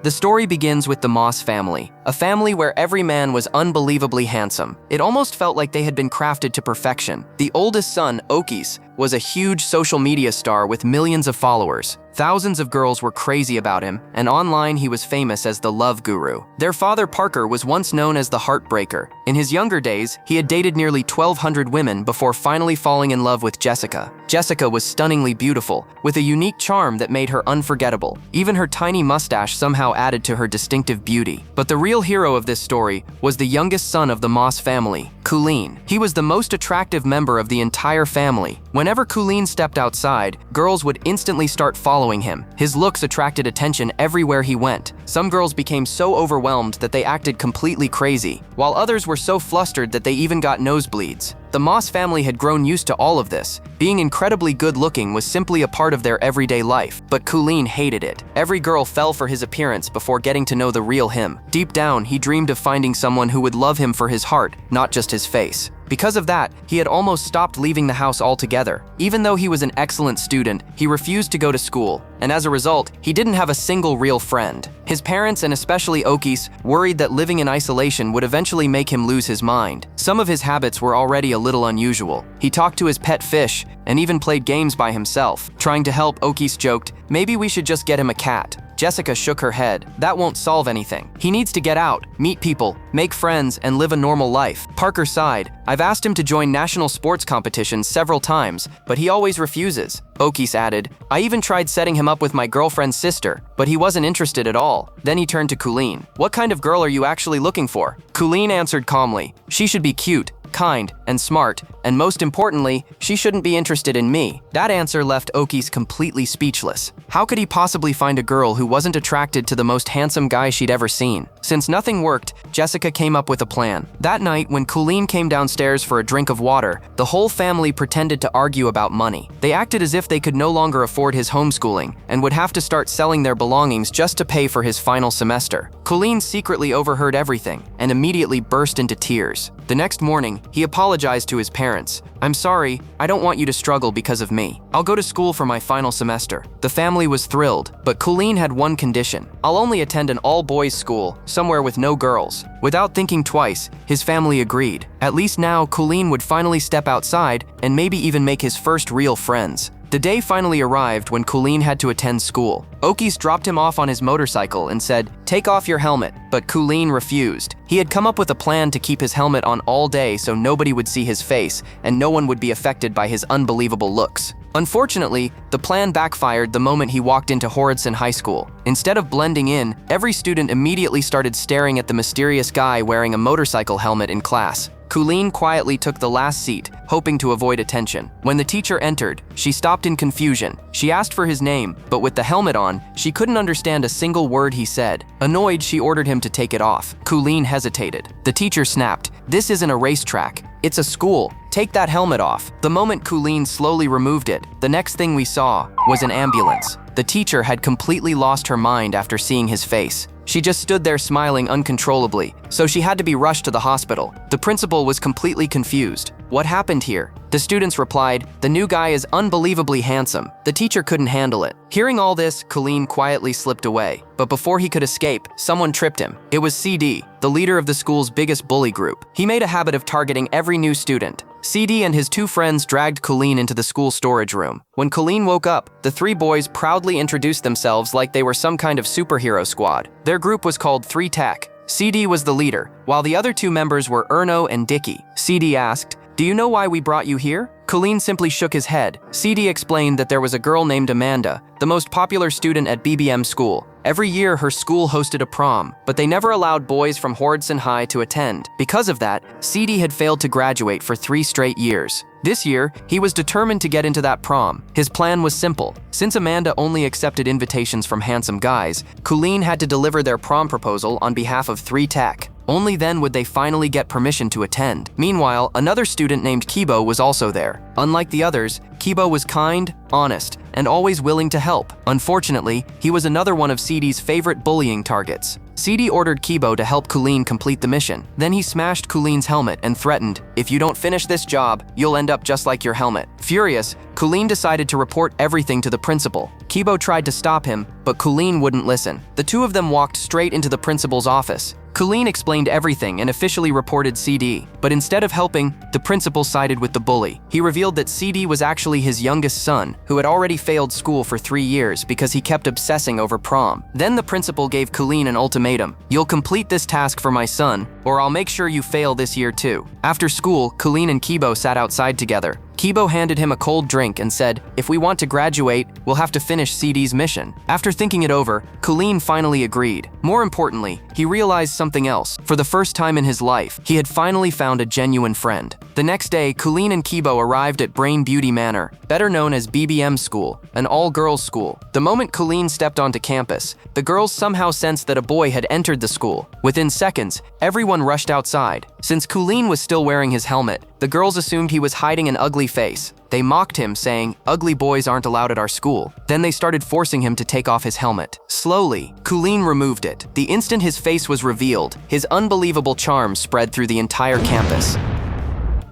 The story begins with the Moss family, a family where every man was unbelievably handsome. It almost felt like they had been crafted to perfection. The oldest son, Okis, was a huge social media star with millions of followers. Thousands of girls were crazy about him, and online he was famous as the love guru. Their father, Parker, was once known as the heartbreaker. In his younger days, he had dated nearly 1,200 women before finally falling in love with Jessica. Jessica was stunningly beautiful, with a unique charm that made her unforgettable. Even her tiny mustache somehow added to her distinctive beauty. But the real hero of this story was the youngest son of the Moss family, Colleen. He was the most attractive member of the entire family. Whenever Colleen stepped outside, girls would instantly start following him. His looks attracted attention everywhere he went. Some girls became so overwhelmed that they acted completely crazy, while others were so flustered that they even got nosebleeds. The Moss family had grown used to all of this. Being incredibly good-looking was simply a part of their everyday life, but Colleen hated it. Every girl fell for his appearance before getting to know the real him. Deep down, he dreamed of finding someone who would love him for his heart, not just his face. Because of that, he had almost stopped leaving the house altogether. Even though he was an excellent student, he refused to go to school, and as a result, he didn't have a single real friend. His parents, and especially Okis, worried that living in isolation would eventually make him lose his mind. Some of his habits were already a little unusual. He talked to his pet fish, and even played games by himself. Trying to help, Okis joked, "Maybe we should just get him a cat." Jessica shook her head. That won't solve anything. He needs to get out, meet people, make friends, and live a normal life. Parker sighed. I've asked him to join national sports competitions several times, but he always refuses. Okis added, I even tried setting him up with my girlfriend's sister, but he wasn't interested at all. Then he turned to Colleen. What kind of girl are you actually looking for? Colleen answered calmly, she should be cute, kind, and smart, and most importantly, she shouldn't be interested in me. That answer left Okis completely speechless. How could he possibly find a girl who wasn't attracted to the most handsome guy she'd ever seen? Since nothing worked, Jessica came up with a plan. That night, when Colleen came downstairs for a drink of water, the whole family pretended to argue about money. They acted as if they could no longer afford his homeschooling and would have to start selling their belongings just to pay for his final semester. Colleen secretly overheard everything and immediately burst into tears. The next morning, he apologized to his parents. I'm sorry, I don't want you to struggle because of me. I'll go to school for my final semester. The family was thrilled, but Colleen had one condition. I'll only attend an all-boys school, somewhere with no girls. Without thinking twice, his family agreed. At least now, Colleen would finally step outside and maybe even make his first real friends. The day finally arrived when Colleen had to attend school. Okis dropped him off on his motorcycle and said, take off your helmet, but Colleen refused. He had come up with a plan to keep his helmet on all day so nobody would see his face and no one would be affected by his unbelievable looks. Unfortunately, the plan backfired the moment he walked into Horuditson High School. Instead of blending in, every student immediately started staring at the mysterious guy wearing a motorcycle helmet in class. Colleen quietly took the last seat, hoping to avoid attention. When the teacher entered, she stopped in confusion. She asked for his name, but with the helmet on, she couldn't understand a single word he said. Annoyed, she ordered him to take it off. Colleen hesitated. The teacher snapped, this isn't a racetrack. It's a school. Take that helmet off. The moment Colleen slowly removed it, the next thing we saw was an ambulance. The teacher had completely lost her mind after seeing his face. She just stood there smiling uncontrollably, so she had to be rushed to the hospital. The principal was completely confused. What happened here? The students replied, the new guy is unbelievably handsome. The teacher couldn't handle it. Hearing all this, Colleen quietly slipped away. But before he could escape, someone tripped him. It was CD, the leader of the school's biggest bully group. He made a habit of targeting every new student. CD and his two friends dragged Colleen into the school storage room. When Colleen woke up, the three boys proudly introduced themselves like they were some kind of superhero squad. Their group was called 3 Tech. CD was the leader, while the other two members were Erno and Dicky. CD asked, do you know why we brought you here? Colleen simply shook his head. CD explained that there was a girl named Amanda, the most popular student at BBM school. Every year, her school hosted a prom, but they never allowed boys from Horuditson High to attend. Because of that, CD had failed to graduate for 3 straight years. This year, he was determined to get into that prom. His plan was simple. Since Amanda only accepted invitations from handsome guys, Colleen had to deliver their prom proposal on behalf of 3 Tech. Only then would they finally get permission to attend. Meanwhile, another student named Kibo was also there. Unlike the others, Kibo was kind, honest, and always willing to help. Unfortunately, he was another one of CD's favorite bullying targets. CD ordered Kibo to help Colleen complete the mission. Then he smashed Colleen's helmet and threatened, "If you don't finish this job, you'll end up just like your helmet." Furious, Colleen decided to report everything to the principal. Kibo tried to stop him, but Colleen wouldn't listen. The two of them walked straight into the principal's office. Colleen explained everything and officially reported CD, but instead of helping, the principal sided with the bully. He revealed that CD was actually his youngest son, who had already failed school for 3 years because he kept obsessing over prom. Then the principal gave Colleen an ultimatum: "You'll complete this task for my son, or I'll make sure you fail this year too." After school, Colleen and Kibo sat outside together. Kibo handed him a cold drink and said, "If we want to graduate, we'll have to finish CD's mission." After thinking it over, Colleen finally agreed. More importantly, he realized something else. For the first time in his life, he had finally found a genuine friend. The next day, Colleen and Kibo arrived at Brain Beauty Manor, better known as BBM School, an all-girls school. The moment Colleen stepped onto campus, the girls somehow sensed that a boy had entered the school. Within seconds, everyone rushed outside. Since Colleen was still wearing his helmet, the girls assumed he was hiding an ugly face. They mocked him, saying, "Ugly boys aren't allowed at our school." Then they started forcing him to take off his helmet. Slowly, Colleen removed it. The instant his face was revealed, his unbelievable charm spread through the entire campus.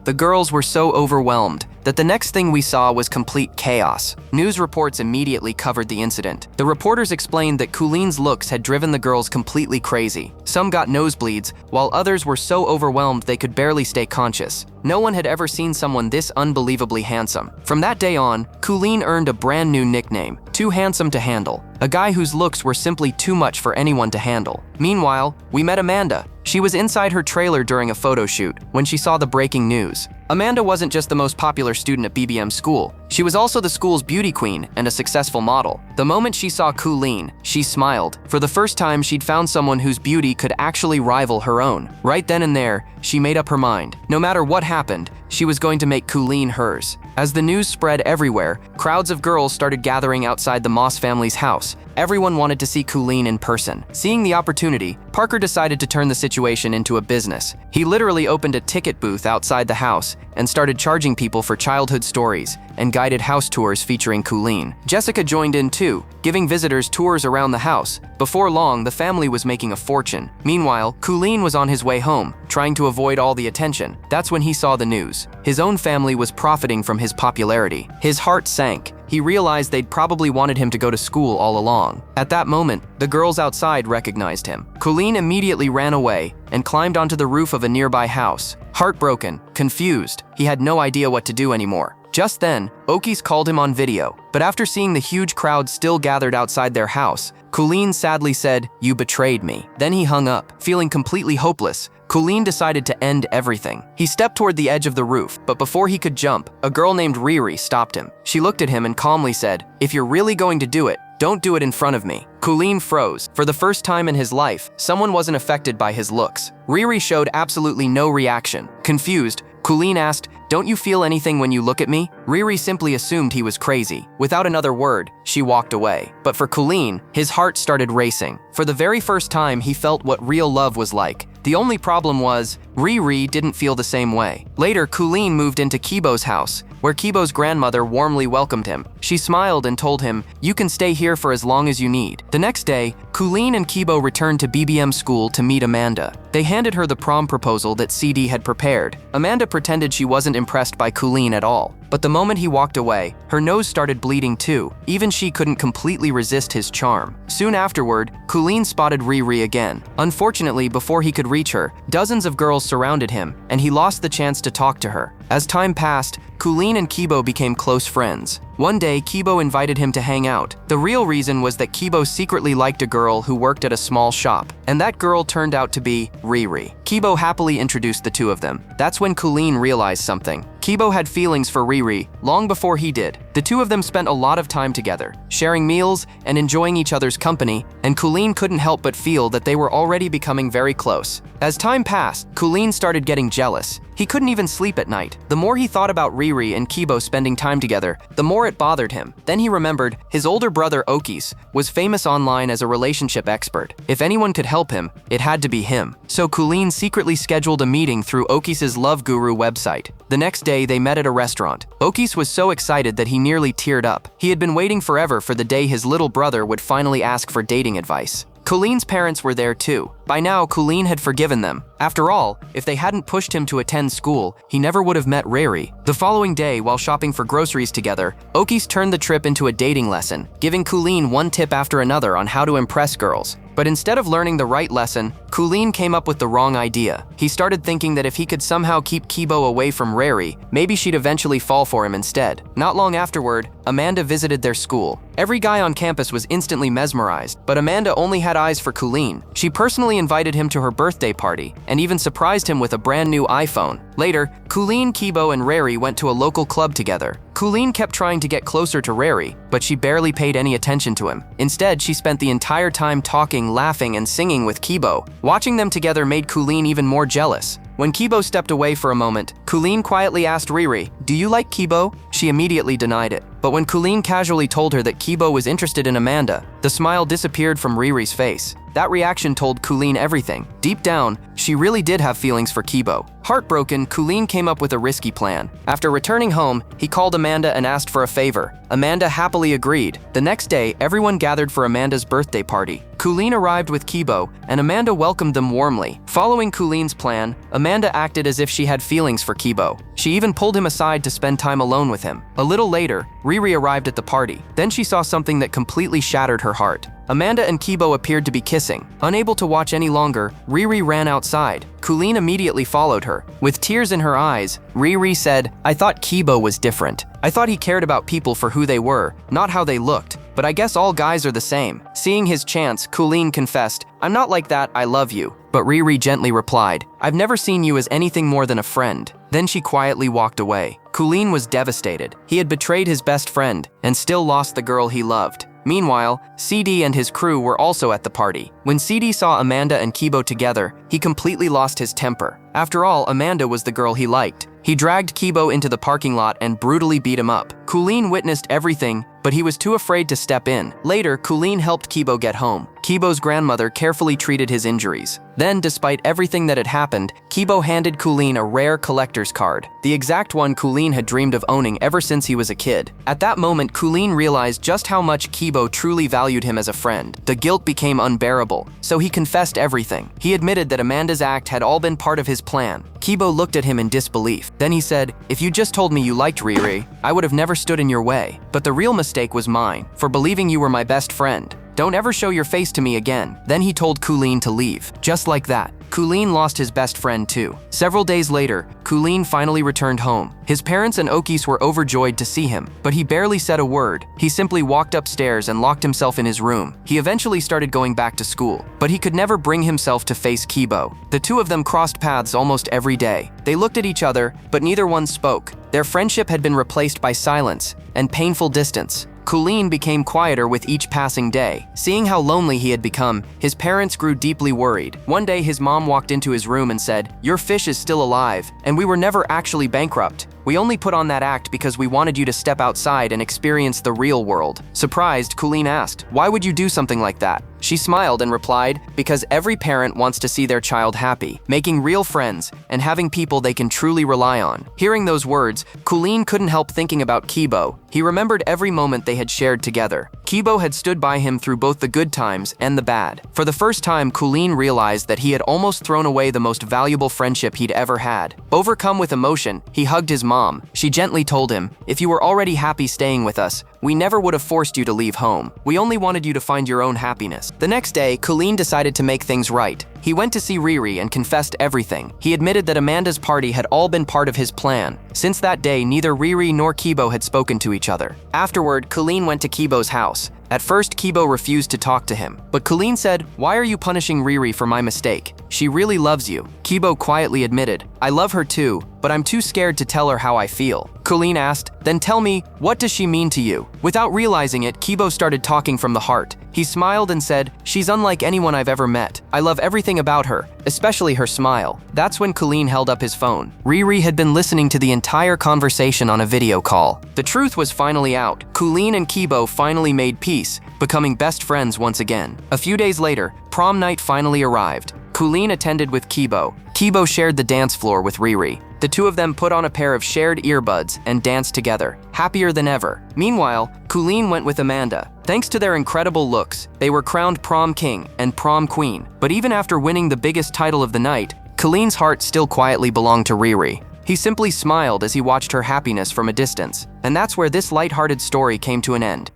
The girls were so overwhelmed that the next thing we saw was complete chaos. News reports immediately covered the incident. The reporters explained that Colleen's looks had driven the girls completely crazy. Some got nosebleeds, while others were so overwhelmed they could barely stay conscious. No one had ever seen someone this unbelievably handsome. From that day on, Colleen earned a brand new nickname: Too Handsome to Handle, a guy whose looks were simply too much for anyone to handle. Meanwhile, we met Amanda. She was inside her trailer during a photo shoot when she saw the breaking news. Amanda wasn't just the most popular student at BBM school. She was also the school's beauty queen and a successful model. The moment she saw Colleen, she smiled. For the first time, she'd found someone whose beauty could actually rival her own. Right then and there, she made up her mind. No matter what happened, she was going to make Colleen hers. As the news spread everywhere, crowds of girls started gathering outside the Moss family's house. Everyone wanted to see Colleen in person. Seeing the opportunity, Parker decided to turn the situation into a business. He literally opened a ticket booth outside the house and started charging people for childhood stories and guided house tours featuring Colleen. Jessica joined in too, giving visitors tours around the house. Before long, the family was making a fortune. Meanwhile, Colleen was on his way home, trying to avoid all the attention. That's when he saw the news. His own family was profiting from his popularity. His heart sank. He realized they'd probably wanted him to go to school all along. At that moment, the girls outside recognized him. Colleen immediately ran away and climbed onto the roof of a nearby house. Heartbroken, confused, he had no idea what to do anymore. Just then, Okies called him on video, but after seeing the huge crowd still gathered outside their house, Colleen sadly said, "You betrayed me." Then he hung up. Feeling completely hopeless, Colleen decided to end everything. He stepped toward the edge of the roof, but before he could jump, a girl named Riri stopped him. She looked at him and calmly said, "If you're really going to do it, don't do it in front of me." Colleen froze. For the first time in his life, someone wasn't affected by his looks. Riri showed absolutely no reaction. Confused, Colleen asked, "Don't you feel anything when you look at me?" Riri simply assumed he was crazy. Without another word, she walked away. But for Colleen, his heart started racing. For the very first time, he felt what real love was like. The only problem was, Riri didn't feel the same way. Later, Colleen moved into Kibo's house, where Kibo's grandmother warmly welcomed him. She smiled and told him, "You can stay here for as long as you need." The next day, Colleen and Kibo returned to BBM school to meet Amanda. They handed her the prom proposal that CD had prepared. Amanda pretended she wasn't impressed by Colleen at all. But the moment he walked away, her nose started bleeding too. Even she couldn't completely resist his charm. Soon afterward, Colleen spotted Riri again. Unfortunately, before he could reach her, dozens of girls surrounded him, and he lost the chance to talk to her. As time passed, Colleen and Kibo became close friends. One day, Kibo invited him to hang out. The real reason was that Kibo secretly liked a girl who worked at a small shop, and that girl turned out to be Riri. Kibo happily introduced the two of them. That's when Colleen realized something. Kibo had feelings for Riri long before he did. The two of them spent a lot of time together, sharing meals and enjoying each other's company, and Colleen couldn't help but feel that they were already becoming very close. As time passed, Colleen started getting jealous. He couldn't even sleep at night. The more he thought about Riri and Kibo spending time together, the more it bothered him. Then he remembered his older brother Okies was famous online as a relationship expert. If anyone could help him, it had to be him. So Colleen secretly scheduled a meeting through Okies' Love Guru website. The next day, they met at a restaurant. Okies was so excited that he nearly teared up. He had been waiting forever for the day his little brother would finally ask for dating advice. Colleen's parents were there too. By now, Colleen had forgiven them. After all, if they hadn't pushed him to attend school, he never would have met Riri. The following day, while shopping for groceries together, Okies turned the trip into a dating lesson, giving Colleen one tip after another on how to impress girls. But instead of learning the right lesson, Colleen came up with the wrong idea. He started thinking that if he could somehow keep Kibo away from Riri, maybe she'd eventually fall for him instead. Not long afterward, Amanda visited their school. Every guy on campus was instantly mesmerized, but Amanda only had eyes for Colleen. She personally invited him to her birthday party, and even surprised him with a brand new iPhone. Later, Colleen, Kibo, and Riri went to a local club together. Colleen kept trying to get closer to Riri, but she barely paid any attention to him. Instead, she spent the entire time talking, laughing, and singing with Kibo. Watching them together made Colleen even more jealous. When Kibo stepped away for a moment, Colleen quietly asked Riri, "Do you like Kibo?" She immediately denied it. But when Colleen casually told her that Kibo was interested in Amanda, the smile disappeared from Riri's face. That reaction told Colleen everything. Deep down, she really did have feelings for Kibo. Heartbroken, Colleen came up with a risky plan. After returning home, he called Amanda and asked for a favor. Amanda happily agreed. The next day, everyone gathered for Amanda's birthday party. Colleen arrived with Kibo, and Amanda welcomed them warmly. Following Colleen's plan, Amanda acted as if she had feelings for Kibo. She even pulled him aside to spend time alone with him. A little later, Riri arrived at the party. Then she saw something that completely shattered her heart. Amanda and Kibo appeared to be kissing. Unable to watch any longer, Riri ran outside. Colleen immediately followed her. With tears in her eyes, Riri said, "I thought Kibo was different. I thought he cared about people for who they were, not how they looked. But I guess all guys are the same." Seeing his chance, Colleen confessed, "I'm not like that, I love you." But Riri gently replied, "I've never seen you as anything more than a friend." Then she quietly walked away. Colleen was devastated. He had betrayed his best friend and still lost the girl he loved. Meanwhile, CD and his crew were also at the party. When CD saw Amanda and Kibo together, he completely lost his temper. After all, Amanda was the girl he liked. He dragged Kibo into the parking lot and brutally beat him up. Colleen witnessed everything, but he was too afraid to step in. Later, Colleen helped Kibo get home. Kibo's grandmother carefully treated his injuries. Then, despite everything that had happened, Kibo handed Colleen a rare collector's card, the exact one Colleen had dreamed of owning ever since he was a kid. At that moment, Colleen realized just how much Kibo truly valued him as a friend. The guilt became unbearable, so he confessed everything. He admitted that Amanda's act had all been part of his plan. Kibo looked at him in disbelief. Then he said, "If you just told me you liked Riri, I would have never stood in your way. But the real mistake was mine, for believing you were my best friend. Don't ever show your face to me again." Then he told Colleen to leave. Just like that, Colleen lost his best friend too. Several days later, Colleen finally returned home. His parents and Okies were overjoyed to see him, but he barely said a word. He simply walked upstairs and locked himself in his room. He eventually started going back to school, but he could never bring himself to face Kibo. The two of them crossed paths almost every day. They looked at each other, but neither one spoke. Their friendship had been replaced by silence and painful distance. Colleen became quieter with each passing day. Seeing how lonely he had become, his parents grew deeply worried. One day, his mom walked into his room and said, "Your fish is still alive, and we were never actually bankrupt. We only put on that act because we wanted you to step outside and experience the real world." Surprised, Colleen asked, "Why would you do something like that?" She smiled and replied, "Because every parent wants to see their child happy, making real friends, and having people they can truly rely on." Hearing those words, Colleen couldn't help thinking about Kibo. He remembered every moment they had shared together. Kibo had stood by him through both the good times and the bad. For the first time, Colleen realized that he had almost thrown away the most valuable friendship he'd ever had. Overcome with emotion, he hugged his mom. She gently told him, "If you were already happy staying with us, we never would have forced you to leave home. We only wanted you to find your own happiness." The next day, Colleen decided to make things right. He went to see Riri and confessed everything. He admitted that Amanda's party had all been part of his plan. Since that day, neither Riri nor Kibo had spoken to each other. Afterward, Colleen went to Kibo's house. At first, Kibo refused to talk to him. But Colleen said, "Why are you punishing Riri for my mistake? She really loves you." Kibo quietly admitted, "I love her too, but I'm too scared to tell her how I feel." Colleen asked, "Then tell me, what does she mean to you?" Without realizing it, Kibo started talking from the heart. He smiled and said, "She's unlike anyone I've ever met. I love everything about her, especially her smile." That's when Colleen held up his phone. Riri had been listening to the entire conversation on a video call. The truth was finally out. Colleen and Kibo finally made peace, becoming best friends once again. A few days later, prom night finally arrived. Colleen attended with Kibo. Kibo shared the dance floor with Riri. The two of them put on a pair of shared earbuds and danced together, happier than ever. Meanwhile, Colleen went with Amanda. Thanks to their incredible looks, they were crowned prom king and prom queen. But even after winning the biggest title of the night, Colleen's heart still quietly belonged to Riri. He simply smiled as he watched her happiness from a distance. And that's where this light-hearted story came to an end.